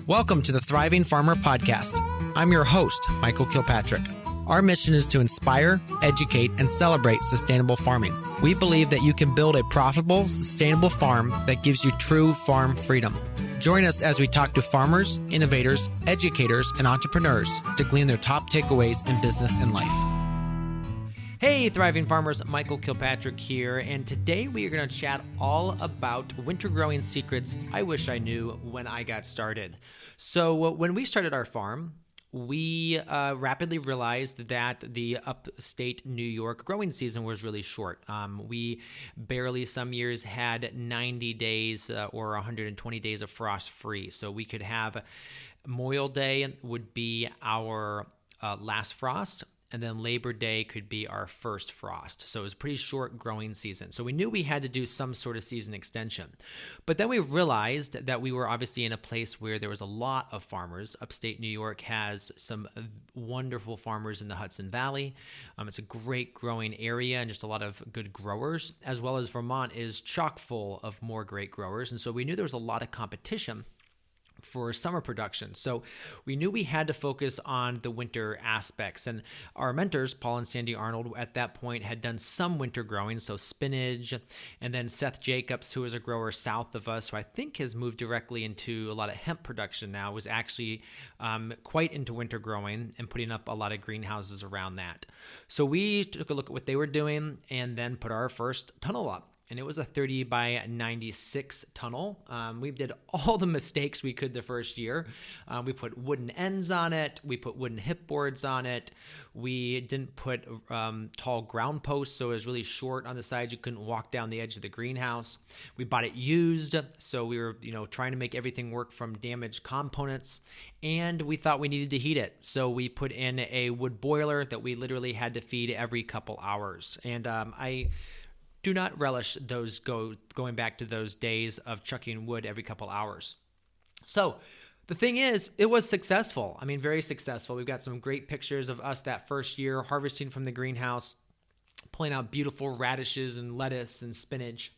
Welcome to the Thriving Farmer Podcast. I'm your host, Michael Kilpatrick. Our mission is to inspire, educate, and celebrate sustainable farming. We believe that you can build a profitable, sustainable farm that gives you true farm freedom. Join us as we talk to farmers, innovators, educators, and entrepreneurs to glean their top takeaways in business and life. Hey, Thriving Farmers, Michael Kilpatrick here, and today we are going to chat all about winter growing secrets I wish I knew when I got started. So when we started our farm, we rapidly realized that the upstate New York growing season was really short. We barely some years had 90 days or 120 days of frost free. So we could have Memorial Day would be our last frost, and then Labor Day could be our first frost. So it was a pretty short growing season. So we knew we had to do some sort of season extension. But then we realized that we were obviously in a place where there was a lot of farmers. Upstate New York has some wonderful farmers in the Hudson Valley. It's a great growing area and just a lot of good growers, as well as Vermont is chock full of more great growers. And so we knew there was a lot of competition for summer production. So we knew we had to focus on the winter aspects. And our mentors, Paul and Sandy Arnold, at that point had done some winter growing, so spinach. And then Seth Jacobs, who is a grower south of us, who I think has moved directly into a lot of hemp production now, was actually quite into winter growing and putting up a lot of greenhouses around that. So we took a look at what they were doing and then put our first tunnel up. And it was a 30 by 96 tunnel. We did all the mistakes we could the first year. We put wooden ends on it. We put wooden hip boards on it. We didn't put tall ground posts, so it was really short on the sides. You couldn't walk down the edge of the greenhouse. We bought it used, so we were trying to make everything work from damaged components. And we thought we needed to heat it, so we put in a wood boiler that we literally had to feed every couple hours. And I do not relish those going back to those days of chucking wood every couple hours. So the thing is, it was successful. I mean, very successful. We've got some great pictures of us that first year harvesting from the greenhouse, pulling out beautiful radishes and lettuce and spinach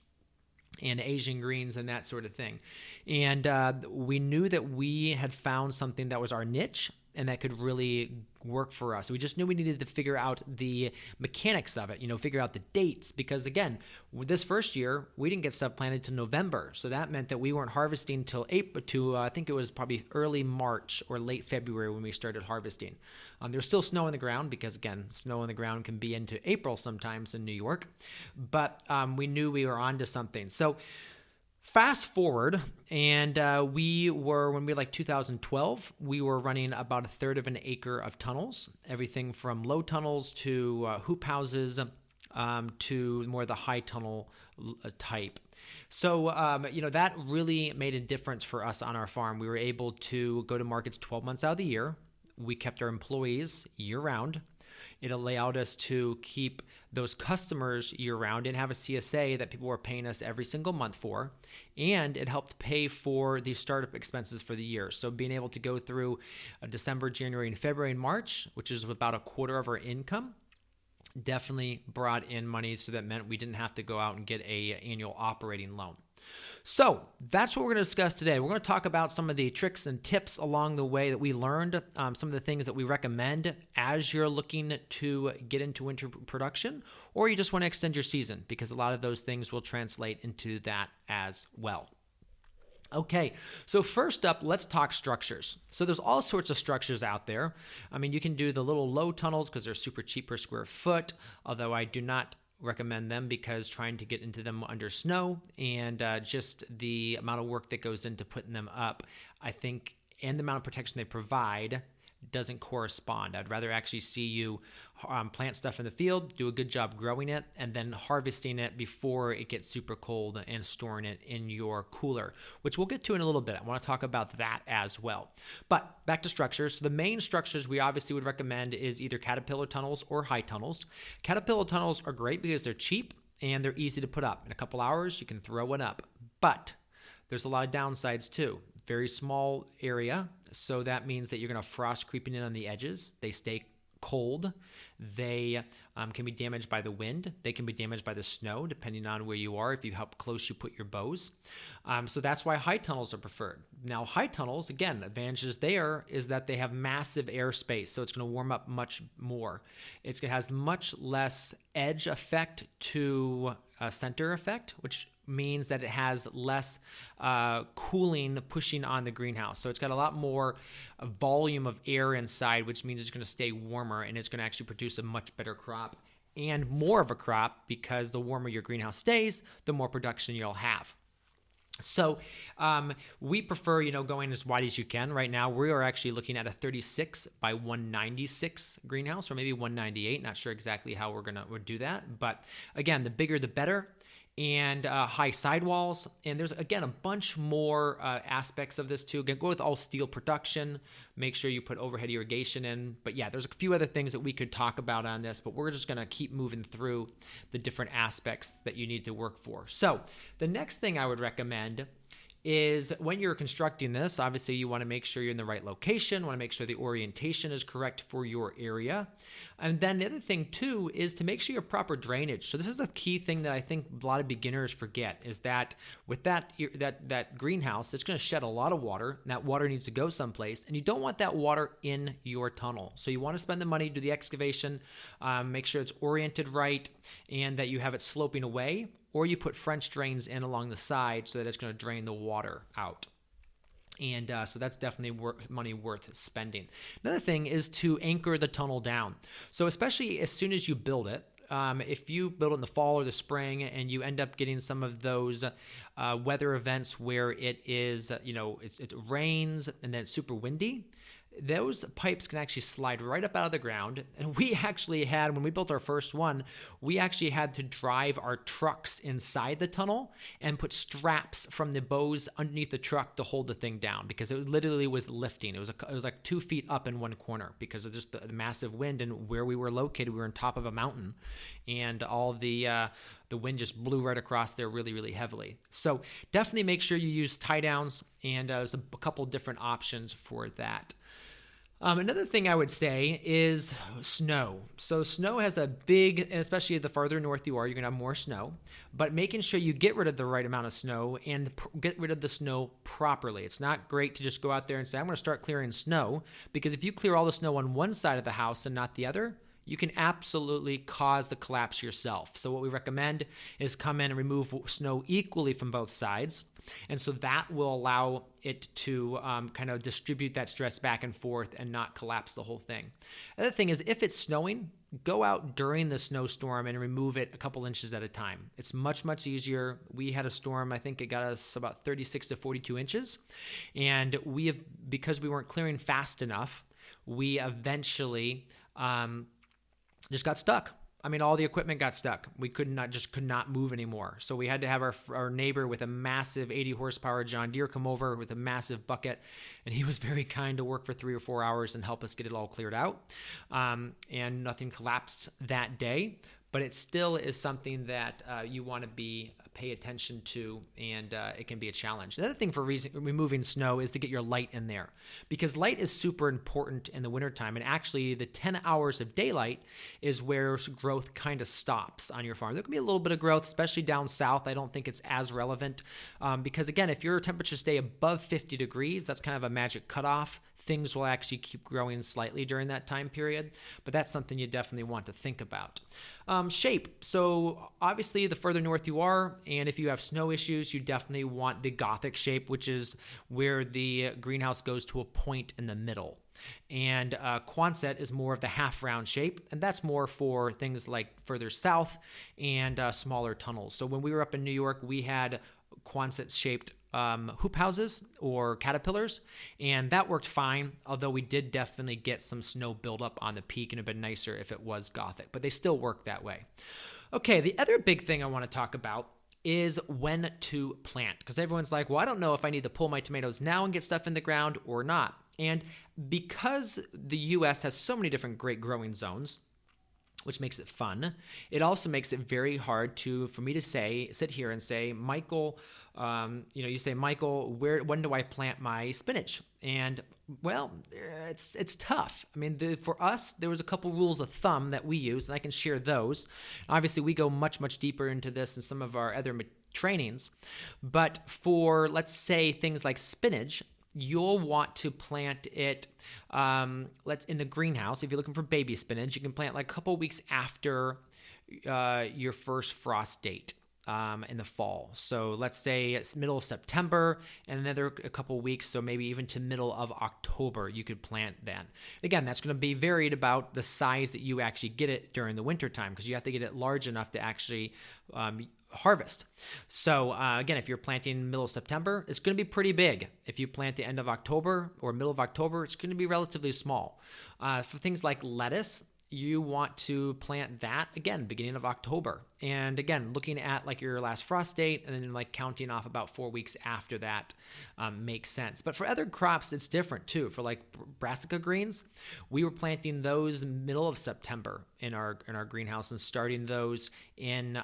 and Asian greens and that sort of thing. And we knew that we had found something that was our niche and that could really work for us. We just knew we needed to figure out the mechanics of it, figure out the dates, because again, with this first year, we didn't get stuff planted till November. So that meant that we weren't harvesting till April, I think it was probably early March or late February when we started harvesting. There was still snow on the ground because again, snow on the ground can be into April sometimes in New York, but we knew we were onto something. So fast forward, and when we were like 2012, we were running about a third of an acre of tunnels, everything from low tunnels to hoop houses to more the high tunnel type. So, that really made a difference for us on our farm. We were able to go to markets 12 months out of the year. We kept our employees year round. It allowed us to keep those customers year-round and have a CSA that people were paying us every single month for, and it helped pay for the startup expenses for the year. So being able to go through December, January, and February and March, which is about a quarter of our income, definitely brought in money, so that meant we didn't have to go out and get an annual operating loan. So that's what we're going to discuss today. We're going to talk about some of the tricks and tips along the way that we learned, some of the things that we recommend as you're looking to get into winter production, or you just want to extend your season, because a lot of those things will translate into that as well. Okay, so first up, let's talk structures. So there's all sorts of structures out there. I mean, you can do the little low tunnels because they're super cheap per square foot, although I do not recommend them because trying to get into them under snow and just the amount of work that goes into putting them up, I think, and the amount of protection they provide doesn't correspond. I'd rather actually see you plant stuff in the field, do a good job growing it, and then harvesting it before it gets super cold and storing it in your cooler, which we'll get to in a little bit. I want to talk about that as well. But back to structures. So the main structures we obviously would recommend is either caterpillar tunnels or high tunnels. Caterpillar tunnels are great because they're cheap and they're easy to put up. In a couple hours, you can throw one up. But there's a lot of downsides too. Very small area, so that means that you're going to have frost creeping in on the edges. They stay cold. They can be damaged by the wind. They can be damaged by the snow, depending on where you are, if you how close you put your bows. So that's why high tunnels are preferred. Now, high tunnels, again, advantages there is that they have massive airspace, so it's going to warm up much more. It has much less edge effect to center effect, which means that it has less cooling pushing on the greenhouse. So it's got a lot more volume of air inside, which means it's going to stay warmer and it's going to actually produce a much better crop and more of a crop, because the warmer your greenhouse stays, the more production you'll have. So we prefer, going as wide as you can. Right now, we are actually looking at a 36 by 196 greenhouse, or maybe 198. Not sure exactly how we're going to do that. But again, the bigger, the better. And high sidewalls. And there's, again, a bunch more aspects of this too. Again, go with all steel production. Make sure you put overhead irrigation in. But yeah, there's a few other things that we could talk about on this, but we're just going to keep moving through the different aspects that you need to work for. So the next thing I would recommend is when you're constructing this, obviously you want to make sure you're in the right location, want to make sure the orientation is correct for your area. And then the other thing too is to make sure you have proper drainage. So this is a key thing that I think a lot of beginners forget, is that with that greenhouse, it's going to shed a lot of water, and that water needs to go someplace, and you don't want that water in your tunnel. So you want to spend the money, do the excavation, make sure it's oriented right, and that you have it sloping away, or you put French drains in along the side so that it's going to drain the water out. And so that's definitely money worth spending. Another thing is to anchor the tunnel down. So especially as soon as you build it, if you build it in the fall or the spring and you end up getting some of those weather events where it is, it rains and then it's super windy, those pipes can actually slide right up out of the ground. And we actually had, when we built our first one, we actually had to drive our trucks inside the tunnel and put straps from the bows underneath the truck to hold the thing down, because it literally was lifting. It was like 2 feet up in one corner because of just the massive wind, and where we were located, we were on top of a mountain, and all the wind just blew right across there really, really heavily. So definitely make sure you use tie downs, and there's a couple different options for that. Another thing I would say is snow. So snow has a big, and especially the farther north you are, you're going to have more snow, but making sure you get rid of the right amount of snow and get rid of the snow properly. It's not great to just go out there and say, I'm going to start clearing snow, because if you clear all the snow on one side of the house and not the other, you can absolutely cause the collapse yourself. So what we recommend is come in and remove snow equally from both sides. And so that will allow it to kind of distribute that stress back and forth and not collapse the whole thing. Other thing is, if it's snowing, go out during the snowstorm and remove it a couple inches at a time. It's much, much easier. We had a storm, I think it got us about 36 to 42 inches. And because we weren't clearing fast enough, we eventually just got stuck. I mean, all the equipment got stuck. We could not move anymore. So we had to have our neighbor with a massive 80 horsepower John Deere come over with a massive bucket. And he was very kind to work for 3 or 4 hours and help us get it all cleared out. And nothing collapsed that day. But it still is something that you want to pay attention to, and it can be a challenge. Another thing for removing snow is to get your light in there, because light is super important in the wintertime. And actually, the 10 hours of daylight is where growth kind of stops on your farm. There can be a little bit of growth, especially down south. I don't think it's as relevant because, again, if your temperatures stay above 50 degrees, that's kind of a magic cutoff. Things will actually keep growing slightly during that time period, but that's something you definitely want to think about. Shape. So obviously the further north you are, and if you have snow issues, you definitely want the Gothic shape, which is where the greenhouse goes to a point in the middle. And Quonset is more of the half round shape, and that's more for things like further south and smaller tunnels. So when we were up in New York, we had Quonset shaped hoop houses or caterpillars, and that worked fine, although we did definitely get some snow buildup on the peak, and it'd been nicer if it was Gothic, but they still work that way. Okay, the other big thing I want to talk about is when to plant, because everyone's like, well, I don't know if I need to pull my tomatoes now and get stuff in the ground or not. And because the U.S. has so many different great growing zones, which makes it fun. It also makes it very hard for me to sit here and say, Michael, you say, Michael, when do I plant my spinach? And well, it's tough. I mean, for us, there was a couple rules of thumb that we used, and I can share those. Obviously, we go much, much deeper into this in some of our other trainings. But for, let's say, things like spinach, you'll want to plant it in the greenhouse. If you're looking for baby spinach, you can plant like a couple weeks after your first frost date in the fall. So let's say it's middle of September and another a couple weeks, so maybe even to middle of October you could plant then. Again, that's going to be varied about the size that you actually get it during the winter time, because you have to get it large enough to actually harvest. So again, if you're planting middle of September, it's going to be pretty big. If you plant the end of October or middle of October, it's going to be relatively small. For things like lettuce, you want to plant that again beginning of October, and again looking at like your last frost date and then like counting off about 4 weeks after that makes sense. But for other crops, it's different too. For like brassica greens, we were planting those middle of September in our greenhouse and starting those in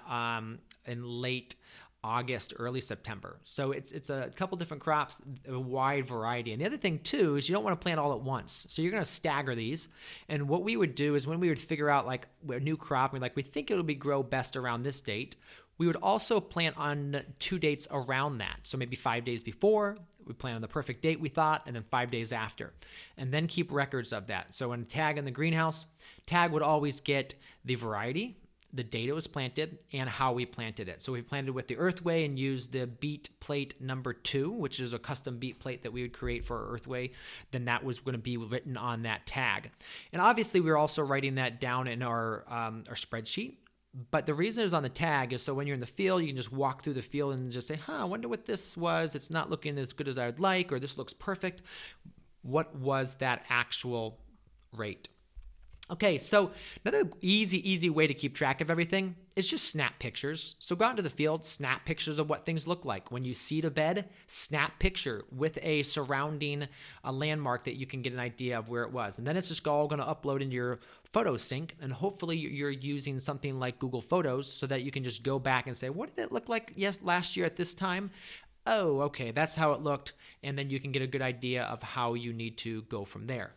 late August, early September. So it's a couple different crops, a wide variety. And the other thing too is you don't want to plant all at once. So you're going to stagger these. And what we would do is when we would figure out like a new crop, we think it'll grow best around this date, we would also plant on 2 dates around that. So maybe 5 days before, we plant on the perfect date we thought, and then 5 days after. And then keep records of that. So when tag in the greenhouse, tag would always get the variety, the date it was planted, and how we planted it. So we planted with the Earthway and used the beet plate number 2, which is a custom beet plate that we would create for our Earthway. Then that was going to be written on that tag. And obviously we were also writing that down in our spreadsheet. But the reason it was on the tag is so when you're in the field, you can just walk through the field and just say, I wonder what this was. It's not looking as good as I would like, or this looks perfect. What was that actual rate? Okay, so another easy way to keep track of everything is just snap pictures. So go out into the field, snap pictures of what things look like. When you seed a bed, snap picture with a surrounding landmark that you can get an idea of where it was. And then it's just all going to upload into your photo sync, and hopefully you're using something like Google Photos so that you can just go back and say, what did it look like last year at this time? Oh, okay, that's how it looked. And then you can get a good idea of how you need to go from there.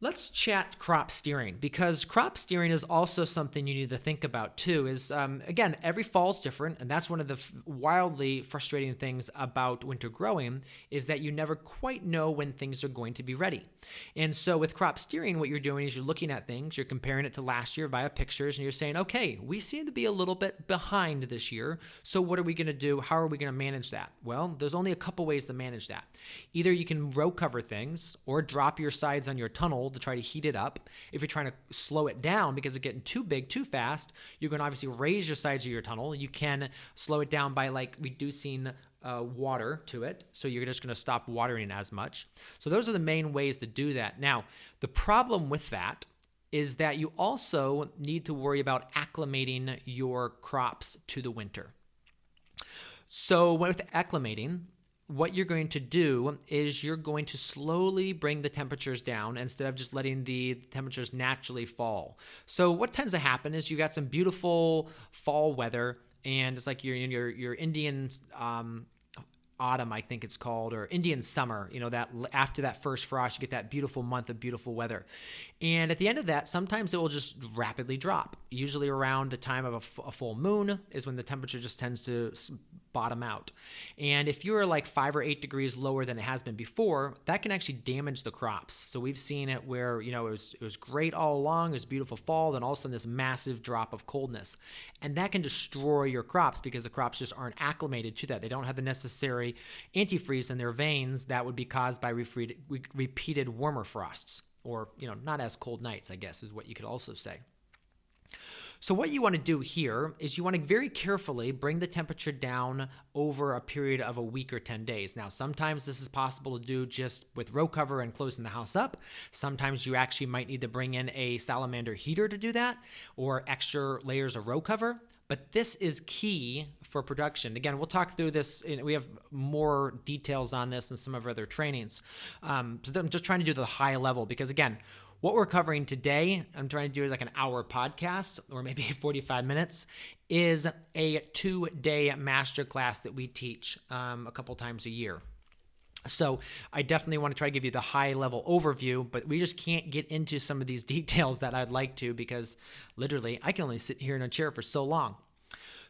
Let's chat crop steering, because crop steering is also something you need to think about too. Again, every fall is different, and that's one of the wildly frustrating things about winter growing is that you never quite know when things are going to be ready. And so with crop steering, what you're doing is you're looking at things, you're comparing it to last year via pictures, and you're saying, okay, we seem to be a little bit behind this year, so what are we going to do? How are we going to manage that? Well, there's only a couple ways to manage that. Either you can row cover things or drop your sides on your tunnel to try to heat it up. If you're trying to slow it down because it's getting too big too fast, you're going to obviously raise your sides of your tunnel. You can slow it down by like reducing water to it, so you're just going to stop watering as much. So those are the main ways to do that. Now, the problem with that is that you also need to worry about acclimating your crops to the winter. So with acclimating, what you're going to do is you're going to slowly bring the temperatures down instead of just letting the temperatures naturally fall. So what tends to happen is you got some beautiful fall weather, and it's like you're in your Indian autumn, I think it's called, or Indian summer, that after that first frost, you get that beautiful month of beautiful weather. And at the end of that, sometimes it will just rapidly drop. Usually around the time of a full moon is when the temperature just tends to bottom out. And if you're like 5 or 8 degrees lower than it has been before, that can actually damage the crops. So we've seen it where, it was great all along, it was beautiful fall, then all of a sudden this massive drop of coldness. And that can destroy your crops because the crops just aren't acclimated to that. They don't have the necessary antifreeze in their veins that would be caused by repeated warmer frosts, or, not as cold nights, I guess is what you could also say. So what you want to do here is you want to very carefully bring the temperature down over a period of a week or 10 days. Now, sometimes this is possible to do just with row cover and closing the house up. Sometimes you actually might need to bring in a salamander heater to do that, or extra layers of row cover. But this is key for production. Again, we'll talk through this. We have more details on this in some of our other trainings. So I'm just trying to do the high level because, again, What we're covering today, I'm trying to do like an hour podcast or maybe 45 minutes, is a 2-day masterclass that we teach a couple times a year. So I definitely want to try to give you the high level overview, but we just can't get into some of these details that I'd like to because literally I can only sit here in a chair for so long.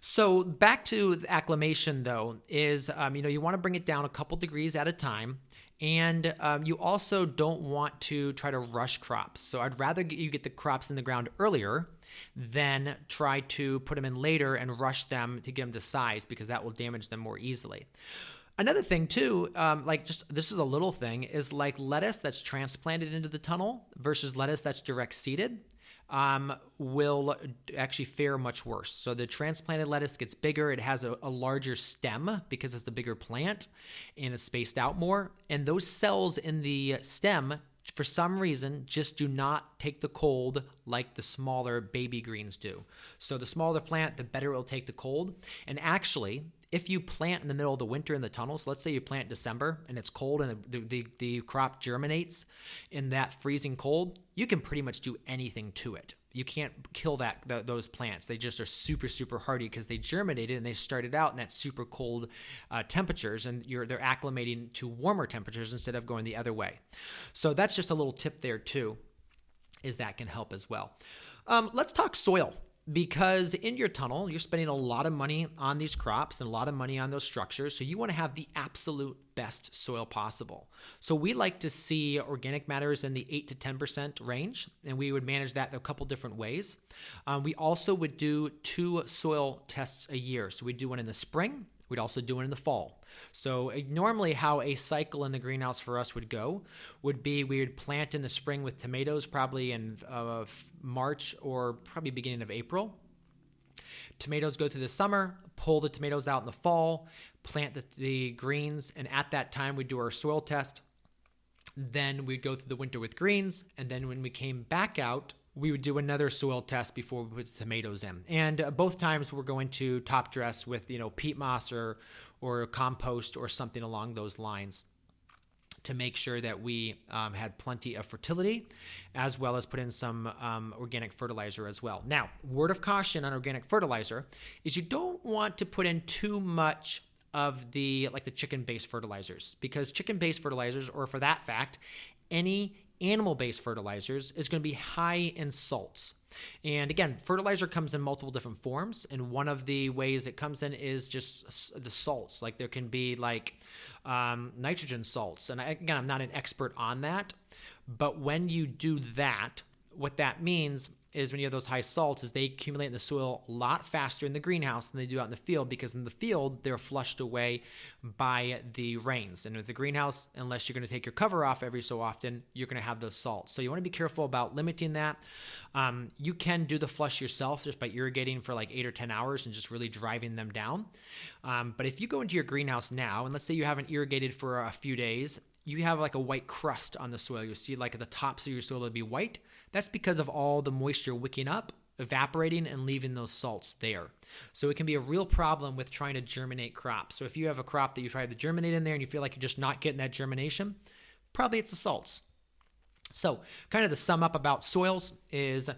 So back to the acclimation though is, you want to bring it down a couple degrees at a time. And you also don't want to try to rush crops. So I'd rather you get the crops in the ground earlier than try to put them in later and rush them to get them to size because that will damage them more easily. Another thing too, this is a little thing, is like lettuce that's transplanted into the tunnel versus lettuce that's direct seeded will actually fare much worse. So the transplanted lettuce gets bigger. It has a larger stem because it's the bigger plant and it's spaced out more. And those cells in the stem, for some reason, just do not take the cold like the smaller baby greens do. So the smaller the plant, the better it will take the cold. And actually, if you plant in the middle of the winter in the tunnel, so let's say you plant in December and it's cold and the crop germinates in that freezing cold, you can pretty much do anything to it. You can't kill those plants. They just are super, super hardy because they germinated and they started out in that super cold temperatures, and they're acclimating to warmer temperatures instead of going the other way. So that's just a little tip there too, is that can help as well. Let's talk soil. Because in your tunnel, you're spending a lot of money on these crops and a lot of money on those structures. So you want to have the absolute best soil possible. So we like to see organic matters in the 8 to 10% range, and we would manage that in a couple different ways. We also would do 2 soil tests a year. So we'd do one in the spring. We'd also do it in the fall. So normally how a cycle in the greenhouse for us would go would be we would plant in the spring with tomatoes probably in March or probably beginning of April. Tomatoes go through the summer, pull the tomatoes out in the fall, plant the greens, and at that time we'd do our soil test. Then we'd go through the winter with greens, and then when we came back out, we would do another soil test before we put the tomatoes in. And both times we're going to top dress with, peat moss or compost or something along those lines to make sure that we had plenty of fertility, as well as put in some organic fertilizer as well. Now, word of caution on organic fertilizer is you don't want to put in too much of the chicken-based fertilizers, because chicken-based fertilizers, or for that fact, any animal-based fertilizers, is going to be high in salts. And again, fertilizer comes in multiple different forms, and one of the ways it comes in is just the salts. Like there can be nitrogen salts, and again, I'm not an expert on that, but when you do that, what that means is when you have those high salts is they accumulate in the soil a lot faster in the greenhouse than they do out in the field, because in the field, they're flushed away by the rains. And with the greenhouse, unless you're going to take your cover off every so often, you're going to have those salts. So you want to be careful about limiting that. You can do the flush yourself just by irrigating for 8 or 10 hours and just really driving them down. But if you go into your greenhouse now, and let's say you haven't irrigated for a few days, you have a white crust on the soil. You'll see at the tops of your soil, it'll be white. That's because of all the moisture wicking up, evaporating, and leaving those salts there. So it can be a real problem with trying to germinate crops. So if you have a crop that you tried to germinate in there and you feel like you're just not getting that germination, probably it's the salts. So kind of the sum up about soils is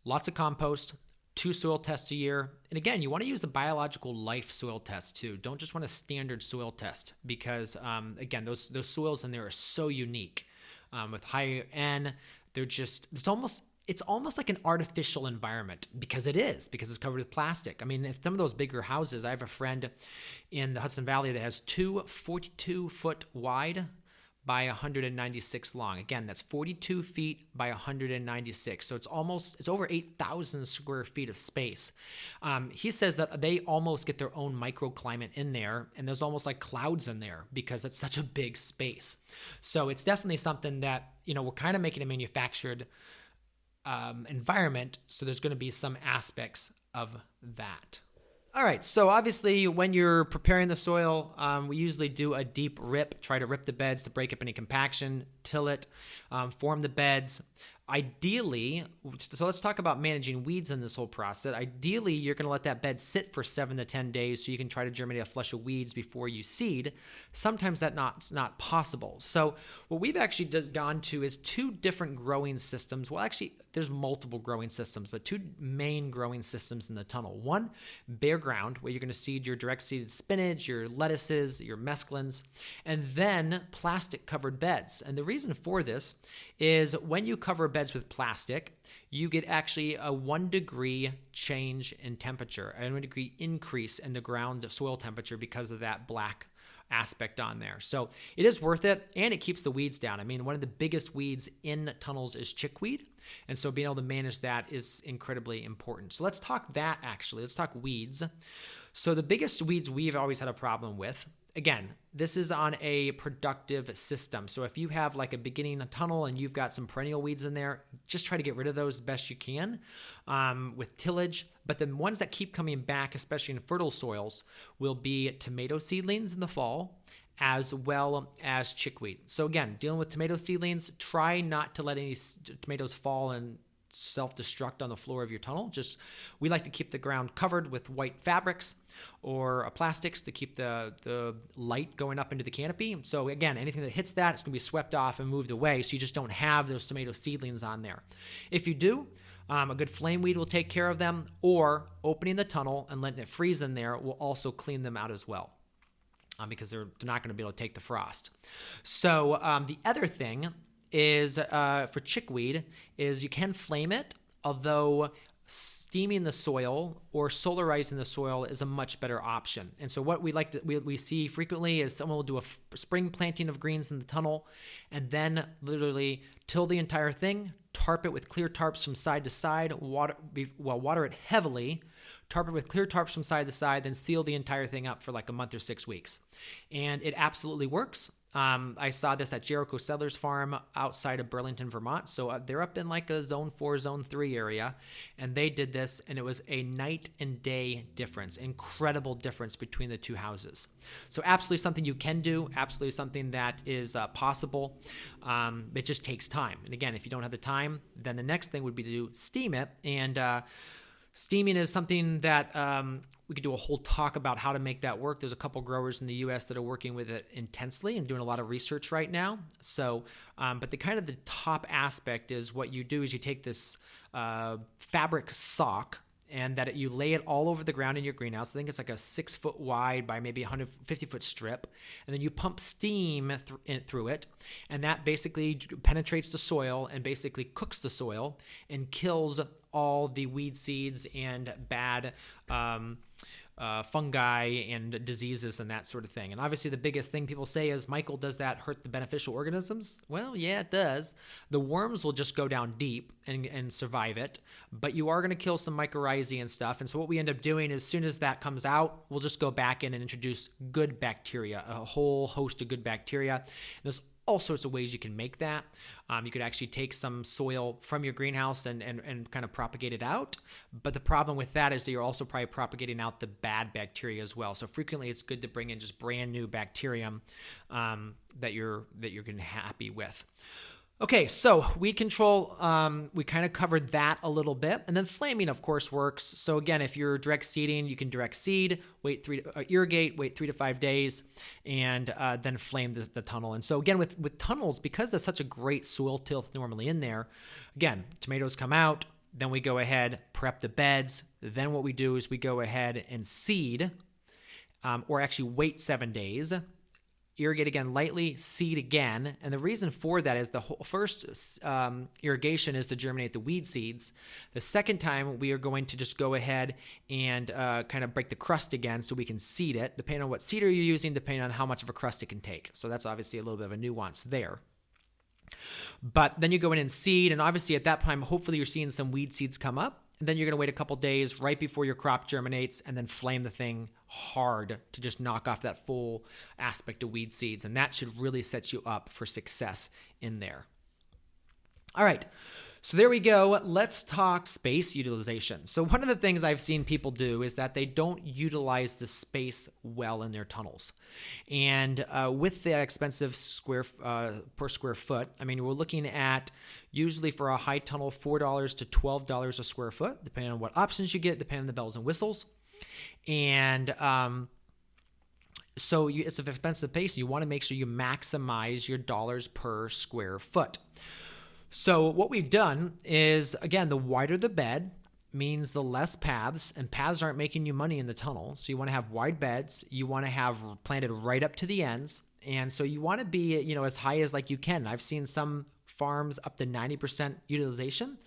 lots of compost, 2 soil tests a year. And again, you want to use the biological life soil test too. Don't just want a standard soil test because, again, those soils in there are so unique. With high N, they're just, it's almost like an artificial environment because it's covered with plastic. I mean, if some of those bigger houses, I have a friend in the Hudson Valley that has 2 42-foot wide by 196 long. Again, that's 42 feet by 196. So it's over 8,000 square feet of space. He says that they almost get their own microclimate in there, and there's almost like clouds in there because it's such a big space. So it's definitely something that, we're kind of making a manufactured environment. So there's going to be some aspects of that. All right, so obviously when you're preparing the soil, we usually do a deep rip, try to rip the beds to break up any compaction, till it, form the beds. Ideally, so let's talk about managing weeds in this whole process. Ideally, you're going to let that bed sit for 7 to 10 days so you can try to germinate a flush of weeds before you seed. Sometimes that's not possible. So what we've actually gone to is 2 different growing systems. Well, actually, there's multiple growing systems, but 2 main growing systems in the tunnel. One, bare ground, where you're going to seed your direct seeded spinach, your lettuces, your mesclans, and then plastic covered beds. And the reason for this is when you cover beds with plastic, you get actually a 1 degree change in temperature, a 1 degree increase in the ground soil temperature because of that black aspect on there. So it is worth it, and it keeps the weeds down. I mean, one of the biggest weeds in tunnels is chickweed, and so being able to manage that is incredibly important. So let's talk that actually. Let's talk weeds. So the biggest weeds we've always had a problem with, again, this is on a productive system. So if you have like a beginning tunnel and you've got some perennial weeds in there, just try to get rid of those as best you can with tillage. But the ones that keep coming back, especially in fertile soils, will be tomato seedlings in the fall, as well as chickweed. So again, dealing with tomato seedlings, try not to let any tomatoes fall and self-destruct on the floor of your tunnel. We like to keep the ground covered with white fabrics or plastics to keep the light going up into the canopy. So again, anything that hits that, it's going to be swept off and moved away, so you just don't have those tomato seedlings on there. If you do, a good flame weed will take care of them, or opening the tunnel and letting it freeze in there will also clean them out as well. Because they're not going to be able to take the frost. So the other thing is for chickweed is you can flame it, although steaming the soil or solarizing the soil is a much better option. And so what we see frequently is someone will do a spring planting of greens in the tunnel and then literally till the entire thing, tarp it with clear tarps from side to side, water it heavily, tarp it with clear tarps from side to side, then seal the entire thing up for like a month or 6 weeks. And it absolutely works. I saw this at Jericho Settlers Farm outside of Burlington, Vermont. So they're up in like a zone 4, zone 3 area. And they did this, and it was a night and day difference, incredible difference between the 2 houses. So absolutely something you can do, absolutely something that is possible. It just takes time. And again, if you don't have the time, then the next thing would be to steam it. And steaming is something that we could do a whole talk about how to make that work. There's a couple growers in the U.S. that are working with it intensely and doing a lot of research right now. So, but the top aspect is what you do is you take this fabric sock and that you lay it all over the ground in your greenhouse. I think it's like a 6 foot wide by maybe 150 foot strip. And then you pump steam through it. And that basically penetrates the soil and basically cooks the soil and kills all the weed seeds and bad fungi and diseases and that sort of thing. And obviously the biggest thing people say is, Michael, does that hurt the beneficial organisms? Well, yeah, it does. The worms will just go down deep and survive it, but you are going to kill some mycorrhizae and stuff. And so what we end up doing is, as soon as that comes out, we'll just go back in and introduce good bacteria, a whole host of good bacteria. And there's all sorts of ways you can make that. You could actually take some soil from your greenhouse and kind of propagate it out. But the problem with that is that you're also probably propagating out the bad bacteria as well. So frequently it's good to bring in just brand new bacterium that you're going to be happy with. Okay, so weed control, we kind of covered that a little bit. And then flaming, of course, works. So again, if you're direct seeding, you can direct seed, irrigate, wait 3 to 5 days, and then flame the tunnel. And so again, with tunnels, because there's such a great soil tilth normally in there, again, tomatoes come out, then we go ahead, prep the beds. Then what we do is we go ahead and seed, or actually wait 7 days, irrigate again lightly, seed again. And the reason for that is the first irrigation is to germinate the weed seeds. The second time, we are going to just go ahead and kind of break the crust again so we can seed it, depending on what seeder you're using, depending on how much of a crust it can take. So that's obviously a little bit of a nuance there. But then you go in and seed, and obviously at that time, hopefully you're seeing some weed seeds come up. And then you're going to wait a couple days right before your crop germinates and then flame the thing hard to just knock off that full aspect of weed seeds. And that should really set you up for success in there. All right. So there we go. Let's talk space utilization. So one of the things I've seen people do is that they don't utilize the space well in their tunnels. And with that expensive per square foot, I mean, we're looking at usually for a high tunnel, $4 to $12 a square foot, depending on what options you get, depending on the bells and whistles. And so it's an expensive space. You want to make sure you maximize your dollars per square foot. So what we've done is, again, the wider the bed means the less paths, and paths aren't making you money in the tunnel. So you want to have wide beds. You want to have planted right up to the ends. And so you want to be, as high as like you can. I've seen some farms up to 90% utilization.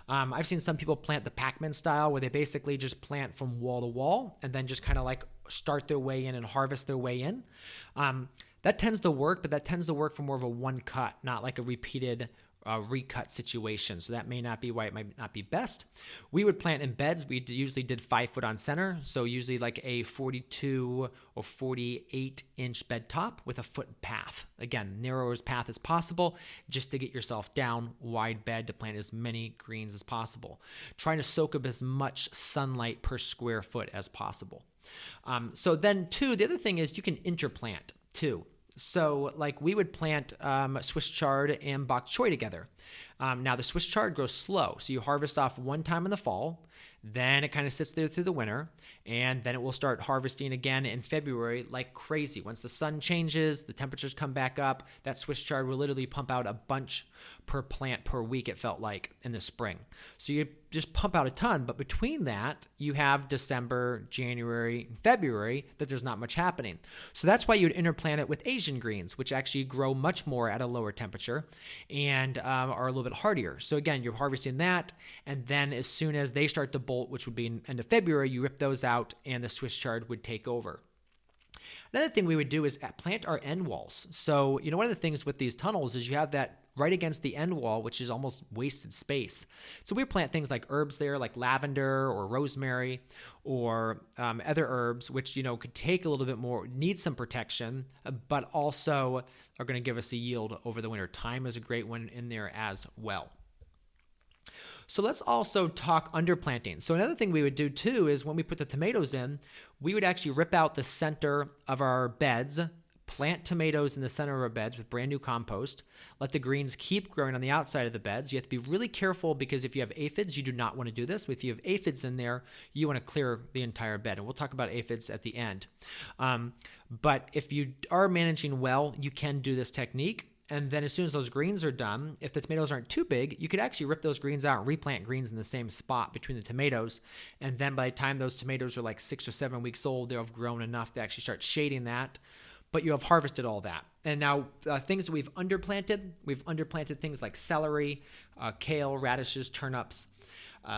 I've seen some people plant the Pac-Man style where they basically just plant from wall to wall and then just kind of like start their way in and harvest their way in. That tends to work, but that tends to work for more of a one cut, not like a repeated recut situation. So that may not be why it might not be best. We would plant in beds. We usually did 5 foot on center. So usually like a 42 or 48 inch bed top with a foot path. Again, narrow as path as possible just to get yourself down, wide bed to plant as many greens as possible. Trying to soak up as much sunlight per square foot as possible. So then too, the other thing is you can interplant too. So like we would plant Swiss chard and bok choy together. Now the Swiss chard grows slow. So you harvest off one time in the fall, then it kind of sits there through the winter, and then it will start harvesting again in February like crazy. Once the sun changes, the temperatures come back up, that Swiss chard will literally pump out a bunch per plant per week, it felt like, in the spring. So you just pump out a ton, but between that, you have December, January, and February that there's not much happening. So that's why you would interplant it with Asian greens, which actually grow much more at a lower temperature and are a little bit hardier. So again, you're harvesting that, and then as soon as they start to bolt, which would be in end of February, you rip those out and the Swiss chard would take over. Another thing we would do is plant our end walls. So, one of the things with these tunnels is you have that right against the end wall, which is almost wasted space. So we plant things like herbs there, like lavender or rosemary or other herbs, which, could take a little bit more, need some protection, but also are going to give us a yield over the winter. Thyme is a great one in there as well. So let's also talk underplanting. So another thing we would do too is when we put the tomatoes in, we would actually rip out the center of our beds, plant tomatoes in the center of our beds with brand new compost, let the greens keep growing on the outside of the beds. You have to be really careful because if you have aphids, you do not want to do this. If you have aphids in there, you want to clear the entire bed. And we'll talk about aphids at the end. But if you are managing well, you can do this technique. And then as soon as those greens are done, if the tomatoes aren't too big, you could actually rip those greens out and replant greens in the same spot between the tomatoes. And then by the time those tomatoes are like 6 or 7 weeks old, they'll have grown enough to actually start shading that. But you have harvested all that. And now things that we've underplanted things like celery, kale, radishes, turnips.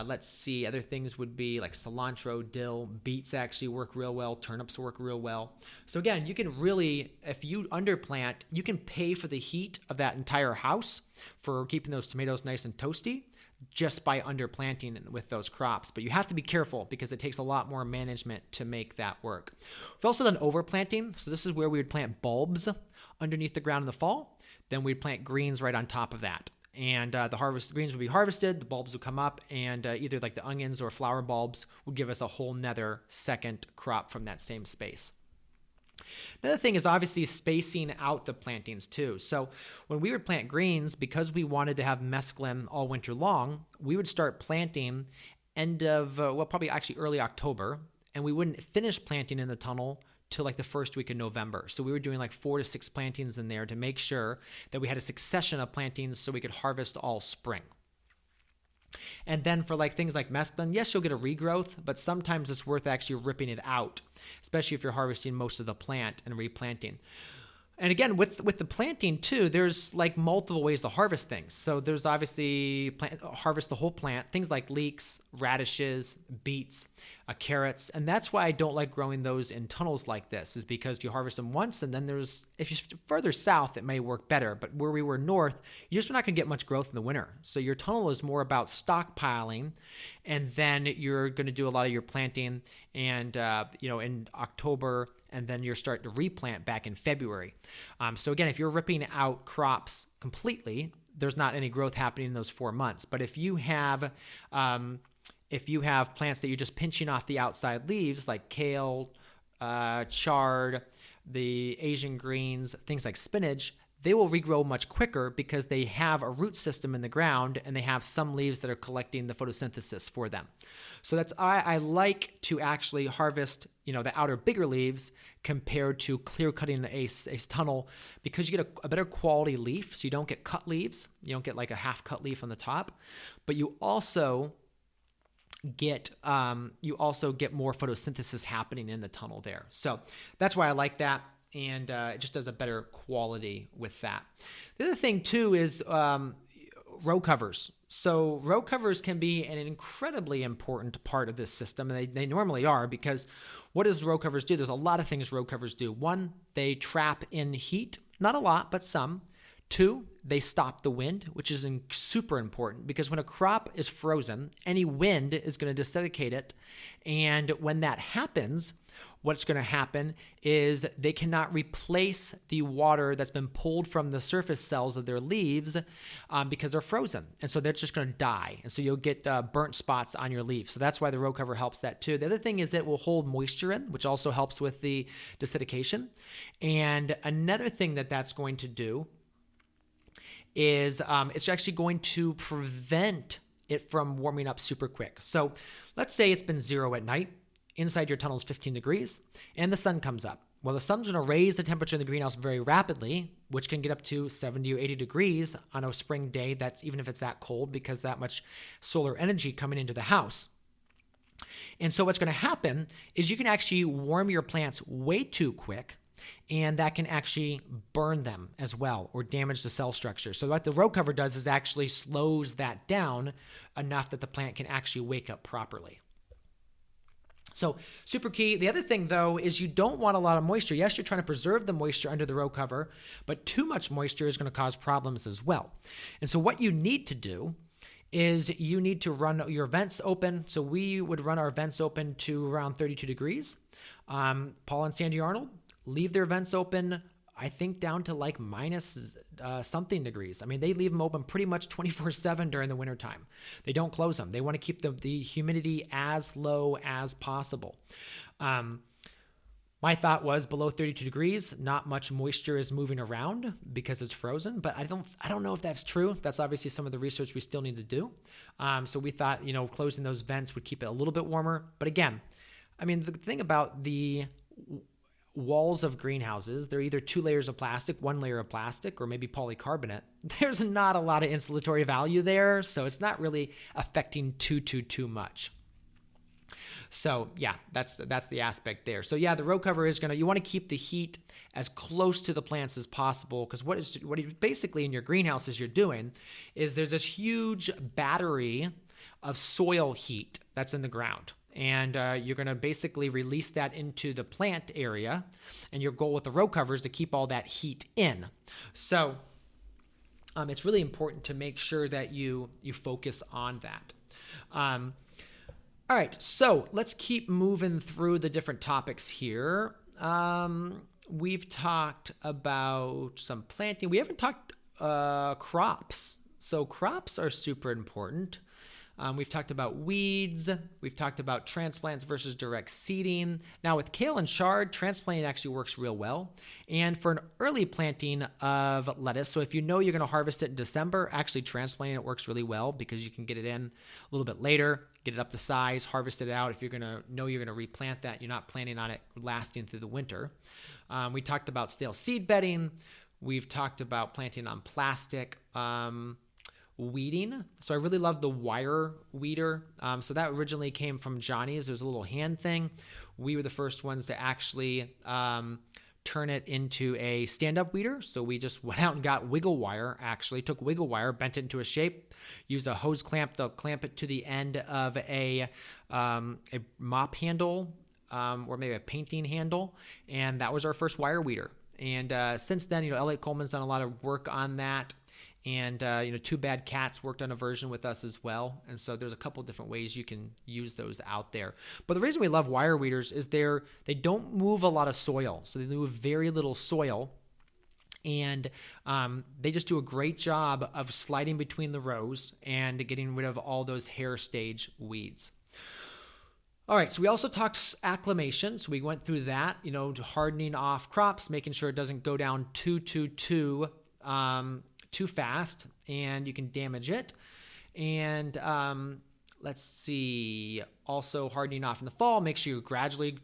Let's see, other things would be like cilantro, dill, beets actually work real well, turnips work real well. So again, you can really, if you underplant, you can pay for the heat of that entire house for keeping those tomatoes nice and toasty just by underplanting with those crops. But you have to be careful because it takes a lot more management to make that work. We've also done overplanting. So this is where we would plant bulbs underneath the ground in the fall. Then we'd plant greens right on top of that. And the greens would be harvested, the bulbs would come up, and either like the onions or flower bulbs would give us a whole nother second crop from that same space. Another thing is obviously spacing out the plantings too. So when we would plant greens, because we wanted to have mesclun all winter long, we would start planting end of, probably actually early October, and we wouldn't finish planting in the tunnel till like the first week of November. So we were doing like 4 to 6 plantings in there to make sure that we had a succession of plantings so we could harvest all spring. And then for like things like mesclun, yes, you'll get a regrowth, but sometimes it's worth actually ripping it out, especially if you're harvesting most of the plant and replanting. And again, with the planting too, there's like multiple ways to harvest things. So there's obviously harvest the whole plant, things like leeks, radishes, beets, carrots. And that's why I don't like growing those in tunnels like this, is because you harvest them once and then if you're further south, it may work better. But where we were north, you're just not going to get much growth in the winter. So your tunnel is more about stockpiling, and then you're going to do a lot of your planting and, in October, and then you're starting to replant back in February. So again, if you're ripping out crops completely, there's not any growth happening in those 4 months. But if you have plants that you're just pinching off the outside leaves, like kale, chard, the Asian greens, things like spinach, they will regrow much quicker because they have a root system in the ground and they have some leaves that are collecting the photosynthesis for them. So that's I like to actually harvest, the outer bigger leaves compared to clear cutting a tunnel, because you get a better quality leaf. So you don't get cut leaves. You don't get like a half cut leaf on the top, but you also get more photosynthesis happening in the tunnel there. So that's why I like that. And it just does a better quality with that. The other thing too is row covers. So row covers can be an incredibly important part of this system, and they normally are, because what does row covers do? There's a lot of things row covers do. One, they trap in heat, not a lot, but some. Two, they stop the wind, which is super important, because when a crop is frozen, any wind is going to desiccate it. And when that happens, what's going to happen is they cannot replace the water that's been pulled from the surface cells of their leaves because they're frozen. And so they're just going to die. And so you'll get burnt spots on your leaves. So that's why the row cover helps that too. The other thing is it will hold moisture in, which also helps with the desiccation. And another thing that's going to do is it's actually going to prevent it from warming up super quick. So let's say it's been 0 at night. Inside your tunnel is 15 degrees, and the sun comes up. Well, the sun's going to raise the temperature in the greenhouse very rapidly, which can get up to 70 or 80 degrees on a spring day. That's even if it's that cold, because that much solar energy coming into the house. And so what's going to happen is you can actually warm your plants way too quick, and that can actually burn them as well or damage the cell structure. So what the row cover does is actually slows that down enough that the plant can actually wake up properly. So super key. The other thing, though, is you don't want a lot of moisture. Yes, you're trying to preserve the moisture under the row cover, but too much moisture is going to cause problems as well. And so what you need to do is you need to run your vents open. So we would run our vents open to around 32 degrees. Paul and Sandy Arnold leave their vents open, I think, down to like minus something degrees. I mean, they leave them open pretty much 24/7 during the wintertime. They don't close them. They want to keep the humidity as low as possible. My thought was below 32 degrees, not much moisture is moving around because it's frozen, but I don't know if that's true. That's obviously some of the research we still need to do. So we thought, closing those vents would keep it a little bit warmer. But again, I mean, the thing about the walls of greenhouses, they're either 2 layers of plastic, 1 layer of plastic, or maybe polycarbonate. There's not a lot of insulatory value there, so it's not really affecting too much. So yeah, that's the aspect there. So yeah, the row cover is you want to keep the heat as close to the plants as possible, because what you basically in your greenhouses you're doing is there's this huge battery of soil heat that's in the ground. And you're going to basically release that into the plant area. And your goal with the row cover is to keep all that heat in. So it's really important to make sure that you focus on that. All right, so let's keep moving through the different topics here. We've talked about some planting. We haven't talked crops. So crops are super important. We've talked about weeds. We've talked about transplants versus direct seeding. Now with kale and chard, transplanting actually works real well. And for an early planting of lettuce, so if you know you're going to harvest it in December, actually transplanting it works really well because you can get it in a little bit later, get it up to size, harvest it out. If you're going to replant that, you're not planning on it lasting through the winter. We talked about stale seed bedding. We've talked about planting on plastic. Weeding. So I really love the wire weeder. So that originally came from Johnny's. There's a little hand thing. We were the first ones to actually turn it into a stand-up weeder. So we just went out and got wiggle wire, actually took wiggle wire, bent it into a shape, used a hose clamp to clamp it to the end of a mop handle or maybe a painting handle. And that was our first wire weeder. And since then, Elliot Coleman's done a lot of work on that. And, Two Bad Cats worked on a version with us as well. And so there's a couple different ways you can use those out there. But the reason we love wire weeders is they don't move a lot of soil. So they move very little soil. And they just do a great job of sliding between the rows and getting rid of all those hair stage weeds. All right, so we also talked acclimation. So we went through that, hardening off crops, making sure it doesn't go down too fast, and you can damage it. And let's see, also hardening off in the fall, make sure you're gradually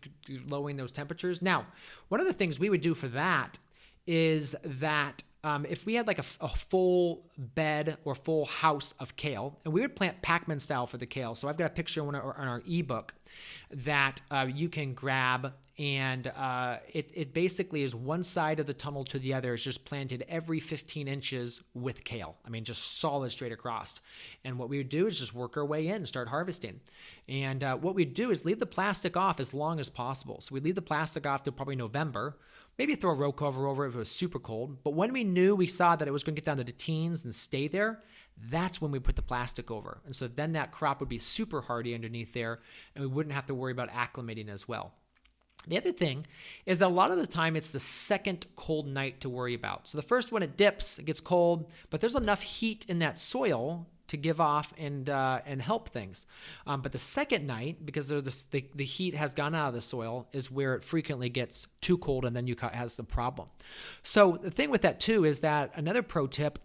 lowering those temperatures. Now, one of the things we would do for that is that if we had like a full bed or full house of kale, and we would plant Pac-Man style for the kale. So I've got a picture on our ebook that you can grab, and it basically is one side of the tunnel to the other is just planted every 15 inches with kale. I mean, just solid straight across. And what we would do is just work our way in and start harvesting. And what we'd do is leave the plastic off as long as possible. So we'd leave the plastic off till probably November. Maybe throw a row cover over it if it was super cold. But when we saw that it was going to get down to the teens and stay there, that's when we put the plastic over. And so then that crop would be super hardy underneath there, and we wouldn't have to worry about acclimating as well. The other thing is that a lot of the time it's the second cold night to worry about. So the first one, it dips, it gets cold, but there's enough heat in that soil to give off and help things. But the second night, because the heat has gone out of the soil, is where it frequently gets too cold, and then you has the problem. So the thing with that too is that another pro tip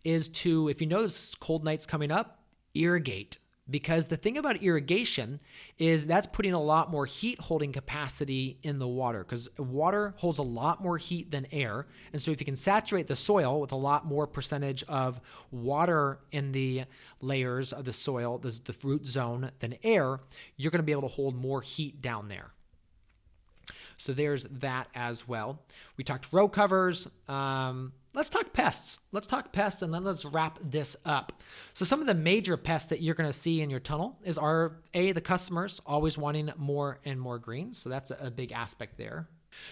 is to, if you notice cold nights coming up, irrigate. Because the thing about irrigation is that's putting a lot more heat holding capacity in the water, because water holds a lot more heat than air. And so if you can saturate the soil with a lot more percentage of water in the layers of the soil, the root zone, than air, you're going to be able to hold more heat down there. So there's that as well. We talked row covers. Let's talk pests. And then let's wrap this up. So some of the major pests that you're going to see in your tunnel are the customers always wanting more and more greens. So that's a big aspect there.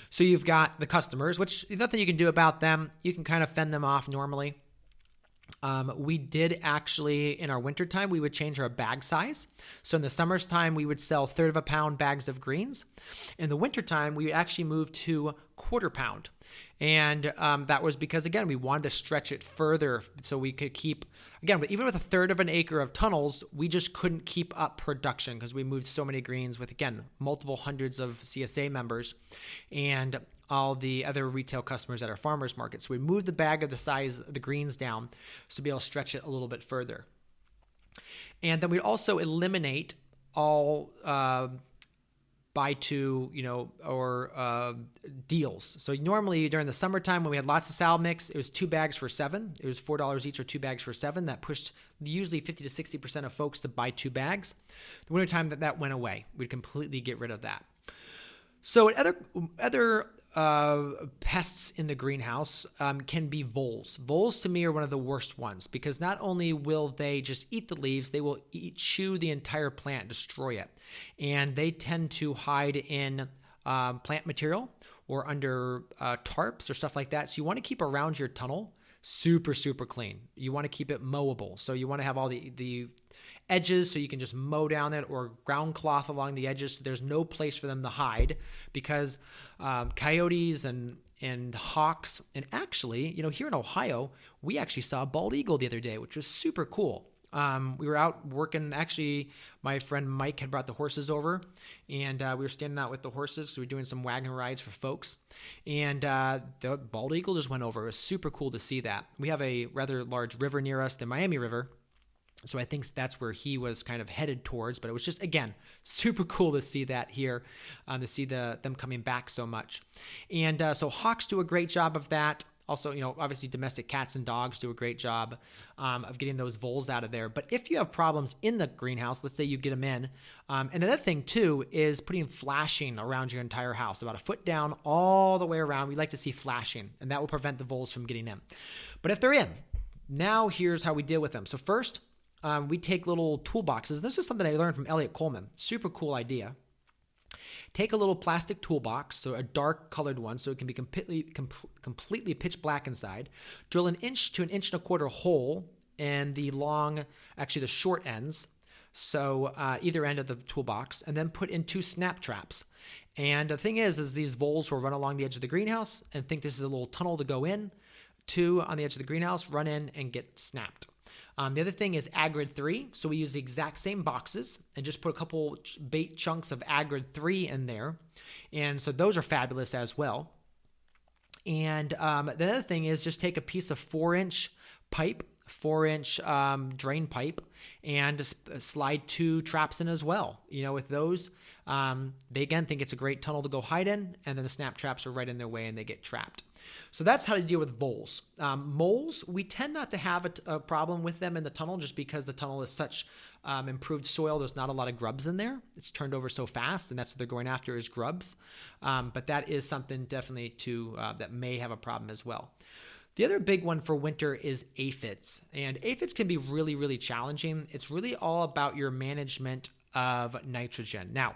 So you've got the customers, which nothing you can do about them. You can kind of fend them off normally. We did actually, in our wintertime, we would change our bag size. So in the summertime, we would sell 1/3 of a pound bags of greens. In the wintertime, we actually moved to 1/4 pound. And that was because, again, we wanted to stretch it further so we could keep, again, even with 1/3 of an acre of tunnels, we just couldn't keep up production because we moved so many greens with, again, multiple hundreds of CSA members and all the other retail customers at our farmers market. So we moved the bag of the size of the greens down to be able to stretch it a little bit further. And then we also eliminate all buy two, or deals. So normally during the summertime when we had lots of salad mix, it was 2 bags for $7. It was $4 each or 2 bags for $7. That pushed usually 50 to 60% of folks to buy 2 bags. The wintertime that went away. We'd completely get rid of that. So other pests in the greenhouse can be voles. Voles to me are one of the worst ones because not only will they just eat the leaves, they will chew the entire plant, destroy it. And they tend to hide in plant material or under tarps or stuff like that. So you want to keep around your tunnel super, super clean. You want to keep it mowable. So you want to have all the edges so you can just mow down it, or ground cloth along the edges so there's no place for them to hide, because coyotes and hawks, and actually, here in Ohio, we actually saw a bald eagle the other day, which was super cool. We were out working. Actually, my friend Mike had brought the horses over, and we were standing out with the horses. So we were doing some wagon rides for folks, and the bald eagle just went over. It was super cool to see that. We have a rather large river near us, the Miami River. So I think that's where he was kind of headed towards, but it was just, again, super cool to see that here, to see them coming back so much. And so hawks do a great job of that. Also, obviously domestic cats and dogs do a great job of getting those voles out of there. But if you have problems in the greenhouse, let's say you get them in. And another thing too is putting flashing around your entire house, about 1 foot down all the way around. We like to see flashing, and that will prevent the voles from getting in. But if they're in, now here's how we deal with them. So first, we take little toolboxes. This is something I learned from Elliot Coleman. Super cool idea. Take a little plastic toolbox, so a dark colored one, so it can be completely pitch black inside. Drill 1 inch to 1.25 inch hole in the the short ends, so either end of the toolbox, and then put in 2 snap traps. And the thing is these voles will run along the edge of the greenhouse and think this is a little tunnel to go in. 2 on the edge of the greenhouse, run in and get snapped. The other thing is Agrid 3. So we use the exact same boxes and just put a couple bait chunks of Agrid 3 in there. And so those are fabulous as well. And the other thing is just take a piece of 4-inch pipe, 4-inch drain pipe, and slide 2 traps in as well. With those, they again think it's a great tunnel to go hide in, and then the snap traps are right in their way and they get trapped. So that's how to deal with voles. Moles, we tend not to have a problem with them in the tunnel just because the tunnel is such improved soil. There's not a lot of grubs in there. It's turned over so fast, and that's what they're going after is grubs. But that is something definitely that may have a problem as well. The other big one for winter is aphids. And aphids can be really, really challenging. It's really all about your management of nitrogen. Now,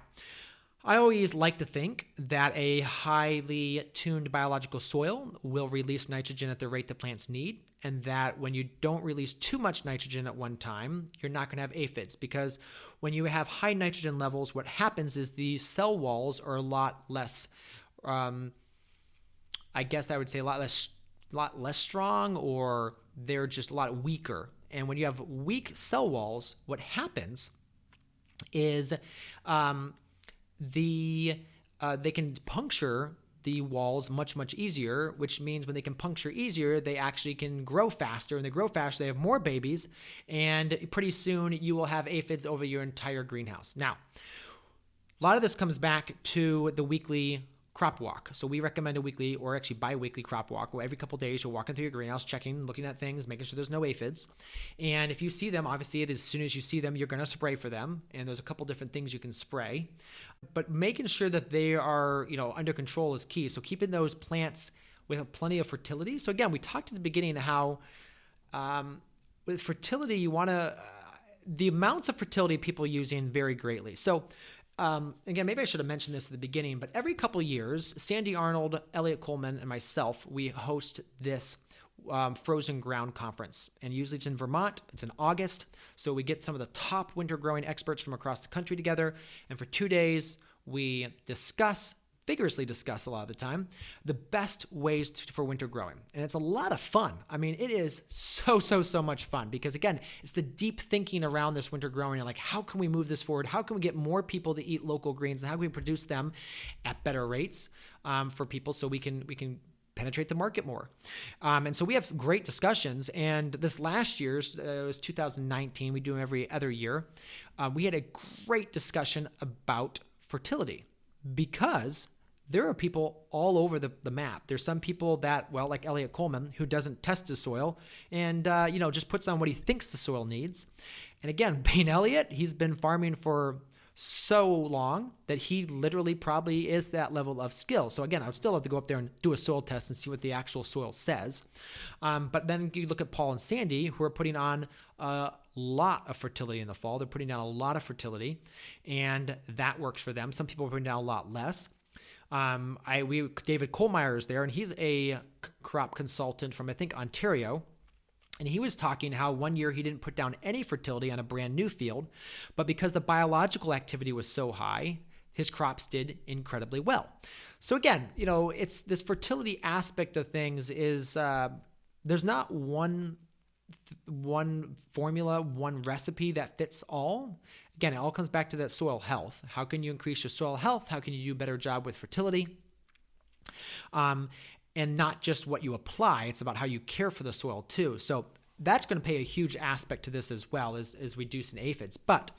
I always like to think that a highly tuned biological soil will release nitrogen at the rate the plants need, and that when you don't release too much nitrogen at one time, you're not going to have aphids, because when you have high nitrogen levels, what happens is the cell walls are a lot less, I guess I would say a lot less strong, or they're just a lot weaker. And when you have weak cell walls, what happens is they can puncture the walls much, much easier, which means when they can puncture easier, they actually can grow faster. And they grow faster, they have more babies, and pretty soon you will have aphids over your entire greenhouse. Now, a lot of this comes back to the weekly crop walk. So we recommend a weekly or actually bi-weekly crop walk, where every couple of days you're walking through your greenhouse, checking, looking at things, making sure there's no aphids. And if you see them, obviously as soon as you see them, you're going to spray for them. And there's a couple different things you can spray, but making sure that they are, under control is key. So keeping those plants with plenty of fertility. So again, we talked at the beginning how with fertility, you want to, the amounts of fertility people using vary greatly. So again, maybe I should have mentioned this at the beginning, but every couple of years, Sandy Arnold, Elliot Coleman, and myself, we host this frozen ground conference. And usually it's in Vermont. It's in August. So we get some of the top winter growing experts from across the country together. And for 2 days, we vigorously discuss a lot of the time, the best ways for winter growing. And it's a lot of fun. I mean, it is so much fun, because again, it's the deep thinking around this winter growing and like, how can we move this forward? How can we get more people to eat local greens, and how can we produce them at better rates for people so we can penetrate the market more. And so we have great discussions. And this last year's, it was 2019, we do them every other year. We had a great discussion about fertility, because there are people all over the map. There's some people that, like Elliot Coleman, who doesn't test his soil and, just puts on what he thinks the soil needs. And again, being Elliot, he's been farming for so long that he literally probably is that level of skill. So again, I would still have to go up there and do a soil test and see what the actual soil says. But then you look at Paul and Sandy, who are putting on a lot of fertility in the fall. They're putting down a lot of fertility, and that works for them. Some people are putting down a lot less. David Kohlmeyer is there, and he's a crop consultant from, I think, Ontario. And he was talking how one year he didn't put down any fertility on a brand new field, but because the biological activity was so high, his crops did incredibly well. So again, it's this fertility aspect of things is, there's not one formula, one recipe that fits all. Again, it all comes back to that soil health. How can you increase your soil health? How can you do a better job with fertility? And not just what you apply, it's about how you care for the soil too. So that's going to pay a huge aspect to this as well as reducing aphids. But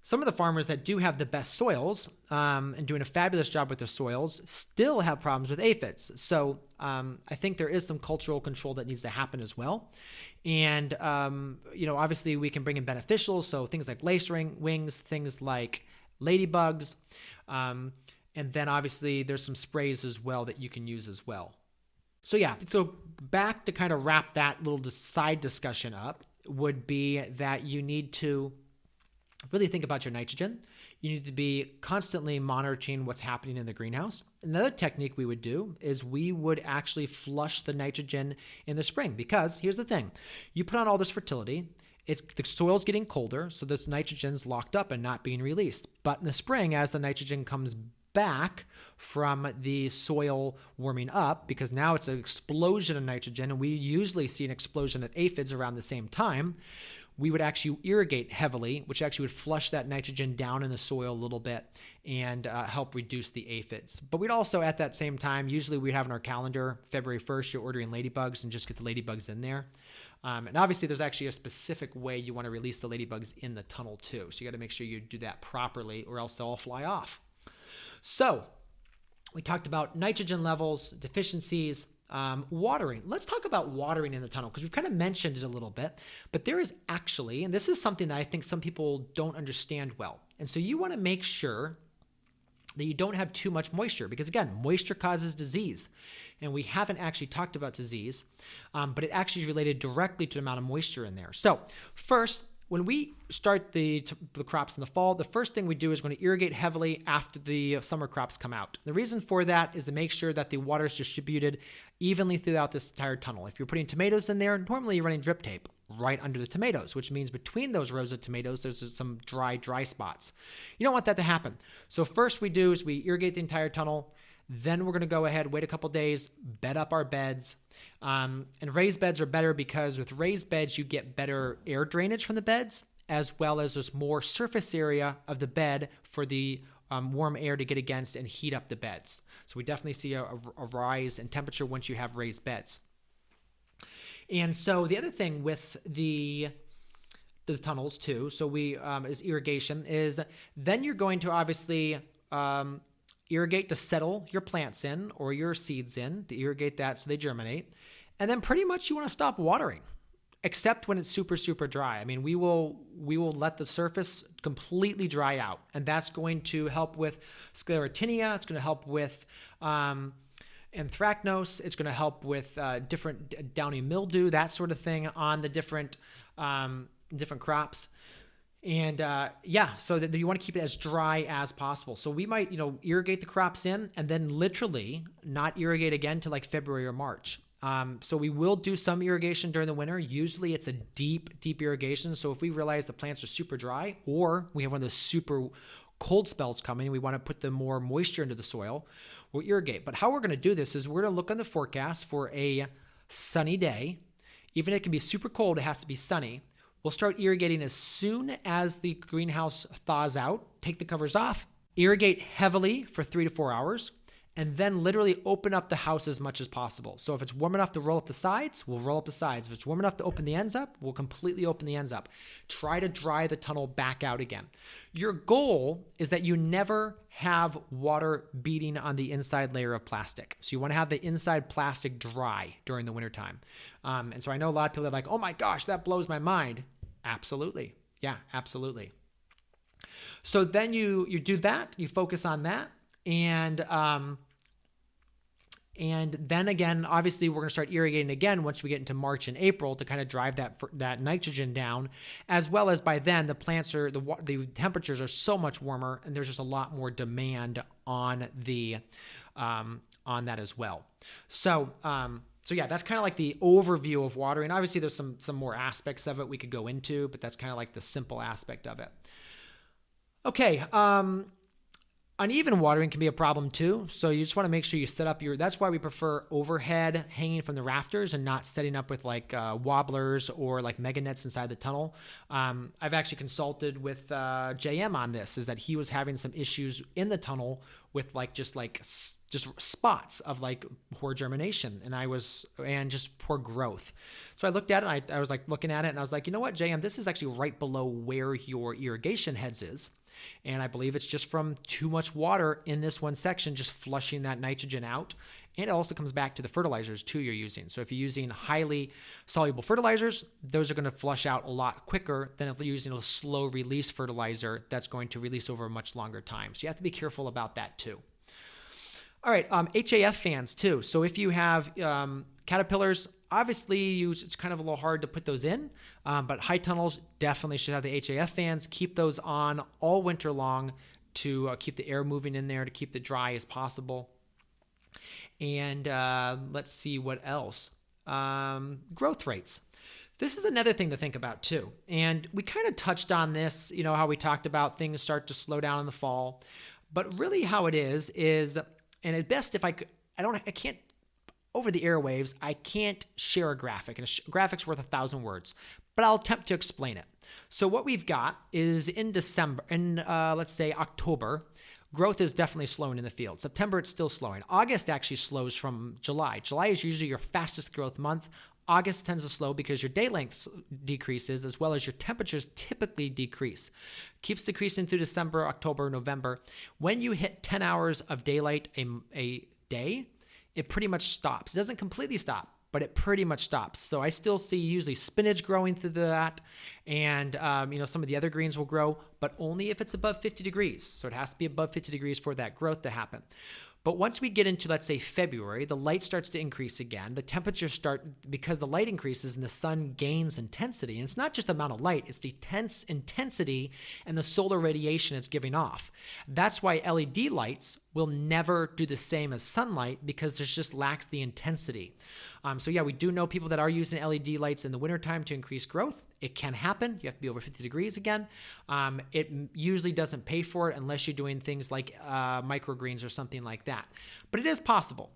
some of the farmers that do have the best soils and doing a fabulous job with their soils still have problems with aphids. So I think there is some cultural control that needs to happen as well. And, obviously we can bring in beneficials. So things like lacewings, wings, things like ladybugs. And then obviously there's some sprays as well that you can use as well. So back to kind of wrap that little side discussion up would be that you need to really think about your nitrogen. You need to be constantly monitoring what's happening in the greenhouse. Another technique we would do is we would actually flush the nitrogen in the spring, because here's the thing. You put on all this fertility, the soil's getting colder, so this nitrogen's locked up and not being released. But in the spring, as the nitrogen comes back from the soil warming up, because now it's an explosion of nitrogen, and we usually see an explosion of aphids around the same time, we would actually irrigate heavily, which actually would flush that nitrogen down in the soil a little bit and help reduce the aphids. But we'd also, at that same time, usually we'd have in our calendar, February 1st, you're ordering ladybugs and just get the ladybugs in there. And obviously there's actually a specific way you want to release the ladybugs in the tunnel too. So you got to make sure you do that properly, or else they'll all fly off. So we talked about nitrogen levels, deficiencies, watering. Let's talk about watering in the tunnel, because we've kind of mentioned it a little bit, but there is actually, and this is something that I think some people don't understand well. And so you want to make sure that you don't have too much moisture, because again, moisture causes disease. And we haven't actually talked about disease, but it actually is related directly to the amount of moisture in there. So first, when we start the crops in the fall, the first thing we do is going to irrigate heavily after the summer crops come out. The reason for that is to make sure that the water is distributed evenly throughout this entire tunnel. If you're putting tomatoes in there, normally you're running drip tape right under the tomatoes, which means between those rows of tomatoes, there's some dry spots. You don't want that to happen. So first we do is we irrigate the entire tunnel. Then we're going to go ahead, wait a couple days, bed up our beds. And raised beds are better because with raised beds, you get better air drainage from the beds, as well as there's more surface area of the bed for the warm air to get against and heat up the beds. So we definitely see a rise in temperature once you have raised beds. And so the other thing with the tunnels too, so we is irrigation, is then you're going to obviously irrigate to settle your plants in or your seeds in, to irrigate that so they germinate. And then pretty much you want to stop watering, except when it's super, super dry. I mean, we will let the surface completely dry out, and that's going to help with sclerotinia. It's going to help with anthracnose. It's going to help with different downy mildew, that sort of thing on the different crops. And so that you want to keep it as dry as possible. So we might, irrigate the crops in and then literally not irrigate again till like February or March. So we will do some irrigation during the winter. Usually it's a deep, deep irrigation. So if we realize the plants are super dry, or we have one of those super cold spells coming, we want to put the more moisture into the soil, we'll irrigate. But how we're going to do this is we're going to look on the forecast for a sunny day. Even if it can be super cold, it has to be sunny. We'll start irrigating as soon as the greenhouse thaws out. Take the covers off, irrigate heavily for 3 to 4 hours, and then literally open up the house as much as possible. So if it's warm enough to roll up the sides, we'll roll up the sides. If it's warm enough to open the ends up, we'll completely open the ends up. Try to dry the tunnel back out again. Your goal is that you never have water beating on the inside layer of plastic. So you want to have the inside plastic dry during the wintertime. And so I know a lot of people are like, oh my gosh, that blows my mind. Absolutely. Yeah, absolutely. So then you do that, you focus on that. And then again, obviously, we're going to start irrigating again once we get into March and April to kind of drive that nitrogen down, as well as by then the plants are the temperatures are so much warmer, and there's just a lot more demand on that as well. So yeah, that's kind of like the overview of watering. Obviously, there's some more aspects of it we could go into, but that's kind of like the simple aspect of it. Okay. Uneven watering can be a problem too. So you just want to make sure you set up that's why we prefer overhead hanging from the rafters and not setting up with like wobblers or like mega nets inside the tunnel. I've actually consulted with JM on this, is that he was having some issues in the tunnel with just spots of like poor germination and just poor growth. So I looked at it, I was like looking at it, and I was like, you know what, JM, this is actually right below where your irrigation heads is. And I believe it's just from too much water in this one section, just flushing that nitrogen out. And it also comes back to the fertilizers too you're using. So if you're using highly soluble fertilizers, those are going to flush out a lot quicker than if you're using a slow release fertilizer that's going to release over a much longer time. So you have to be careful about that too. All right, HAF fans too. So if you have caterpillars, obviously it's kind of a little hard to put those in, but high tunnels definitely should have the HAF fans. Keep those on all winter long to keep the air moving in there, to keep it dry as possible. And let's see what else. Growth rates. This is another thing to think about too. And we kind of touched on this, how we talked about things start to slow down in the fall. But really how it is, and at best if I can't, over the airwaves, I can't share a graphic, and a graphic's worth 1,000 words, but I'll attempt to explain it. So what we've got is in December, let's say October, growth is definitely slowing in the field. September, it's still slowing. August actually slows from July. July is usually your fastest growth month. August tends to slow because your day length decreases as well as your temperatures typically decrease. Keeps decreasing through December, October, November. When you hit 10 hours of daylight a day, it pretty much stops. It doesn't completely stop, but it pretty much stops. So I still see usually spinach growing through that, and some of the other greens will grow, but only if it's above 50 degrees. So it has to be above 50 degrees for that growth to happen. But once we get into, let's say, February, the light starts to increase again. The temperatures start, because the light increases and the sun gains intensity. And it's not just the amount of light, it's the intensity and the solar radiation it's giving off. That's why LED lights will never do the same as sunlight, because it just lacks the intensity. So yeah, we do know people that are using LED lights in the wintertime to increase growth. It can happen. You have to be over 50 degrees again. It usually doesn't pay for it unless you're doing things like microgreens or something like that. But it is possible.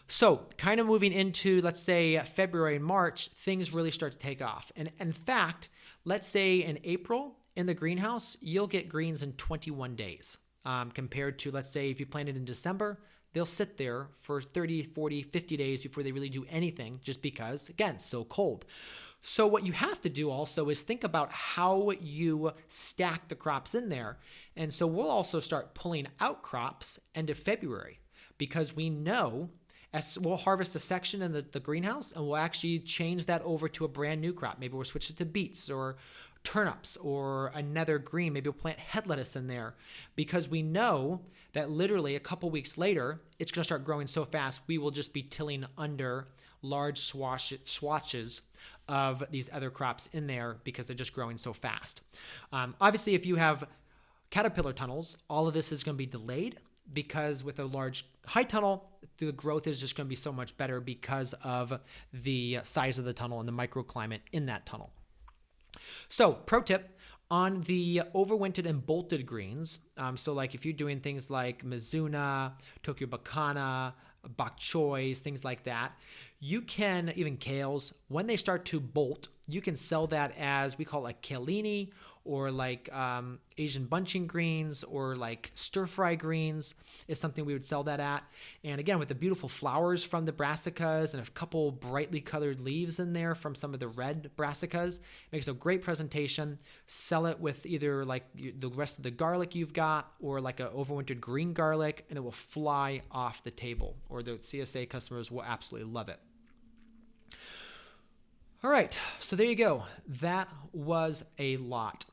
So kind of moving into, let's say, February and March, things really start to take off. And in fact, let's say in April in the greenhouse, you'll get greens in 21 days compared to, let's say, if you planted in December, they'll sit there for 30, 40, 50 days before they really do anything, just because, again, so cold. So what you have to do also is think about how you stack the crops in there. And so we'll also start pulling out crops end of February, because we know as we'll harvest a section in the greenhouse and we'll actually change that over to a brand new crop. Maybe we'll switch it to beets or turnips or another green. Maybe we'll plant head lettuce in there, because we know that literally a couple weeks later, it's going to start growing so fast, we will just be tilling under large swatches of these other crops in there because they're just growing so fast. Obviously, if you have caterpillar tunnels, all of this is going to be delayed, because with a large high tunnel, the growth is just going to be so much better because of the size of the tunnel and the microclimate in that tunnel. So, pro tip on the overwintered and bolted greens. So like if you're doing things like Mizuna, Tokyo Bakana, bok choys, things like that, you can, even kales, when they start to bolt, you can sell that as, we call it like kalini, or like Asian bunching greens, or like stir fry greens is something we would sell that at. And again, with the beautiful flowers from the brassicas and a couple brightly colored leaves in there from some of the red brassicas, makes a great presentation. Sell it with either like the rest of the garlic you've got, or like an overwintered green garlic, and it will fly off the table, or the CSA customers will absolutely love it. All right, so there you go. That was a lot.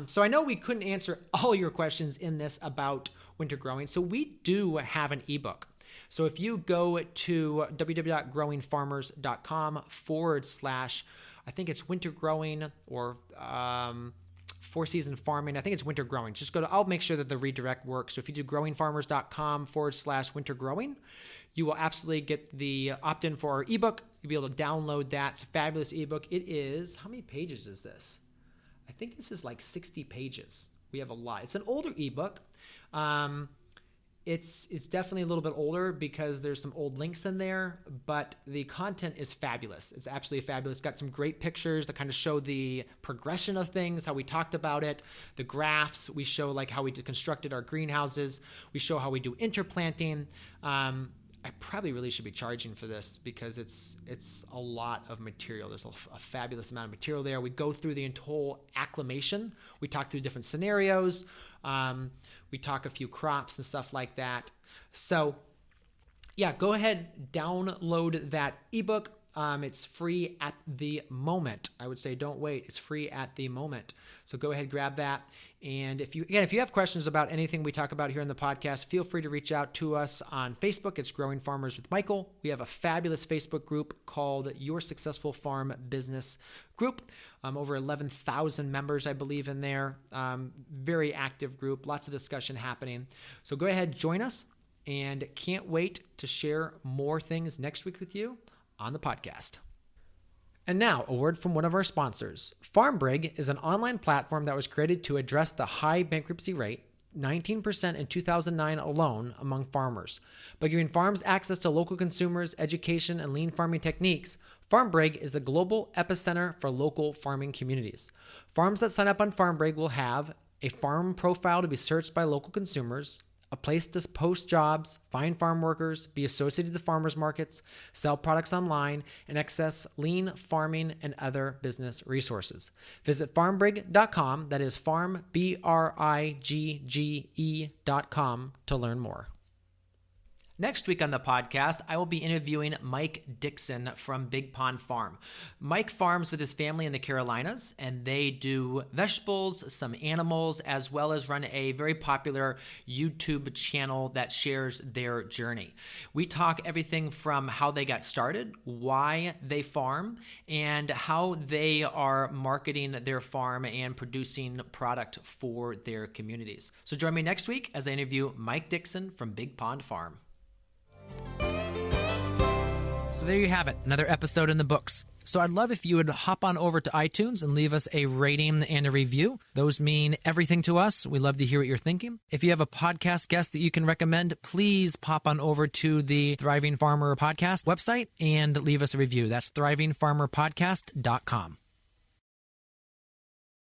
So I know we couldn't answer all your questions in this about winter growing. So we do have an ebook. So if you go to www.growingfarmers.com / I think it's winter growing, or 4-season farming. I think it's winter growing. Just go to, I'll make sure that the redirect works. So if you do growingfarmers.com / winter growing, you will absolutely get the opt-in for our ebook. You'll be able to download that. It's a fabulous ebook. It is, how many pages is this? I think this is like 60 pages. We have a lot. It's an older ebook. It's definitely a little bit older because there's some old links in there, but the content is fabulous. It's absolutely fabulous. It's got some great pictures that kind of show the progression of things, how we talked about it, the graphs. We show like how we constructed our greenhouses. We show how we do interplanting. I probably really should be charging for this because it's a lot of material. There's a fabulous amount of material there. We go through the whole acclimation. We talk through different scenarios. We talk a few crops and stuff like that. So yeah, go ahead, download that ebook. It's free at the moment. I would say don't wait. It's free at the moment. So go ahead, grab that. And if you have questions about anything we talk about here in the podcast, feel free to reach out to us on Facebook. It's Growing Farmers with Michael. We have a fabulous Facebook group called Your Successful Farm Business Group. Over 11,000 members, I believe, in there. Very active group, lots of discussion happening. So go ahead, join us, and can't wait to share more things next week with you on the podcast. And now, a word from one of our sponsors. FarmBrig is an online platform that was created to address the high bankruptcy rate, 19% in 2009 alone among farmers. By giving farms access to local consumers, education, and lean farming techniques, FarmBreak is the global epicenter for local farming communities. Farms that sign up on FarmBreak will have a farm profile to be searched by local consumers, a place to post jobs, find farm workers, be associated with farmers markets, sell products online, and access lean farming and other business resources. Visit farmbrig.com, that is farmbrigge.com, to learn more. Next week on the podcast, I will be interviewing Mike Dixon from Big Pond Farm. Mike farms with his family in the Carolinas, and they do vegetables, some animals, as well as run a very popular YouTube channel that shares their journey. We talk everything from how they got started, why they farm, and how they are marketing their farm and producing product for their communities. So join me next week as I interview Mike Dixon from Big Pond Farm. So there you have it, another episode in the books. So I'd love if you would hop on over to iTunes and leave us a rating and a review. Those mean everything to us. We love to hear what you're thinking. If you have a podcast guest that you can recommend, please pop on over to the Thriving Farmer Podcast website and leave us a review. That's thrivingfarmerpodcast.com.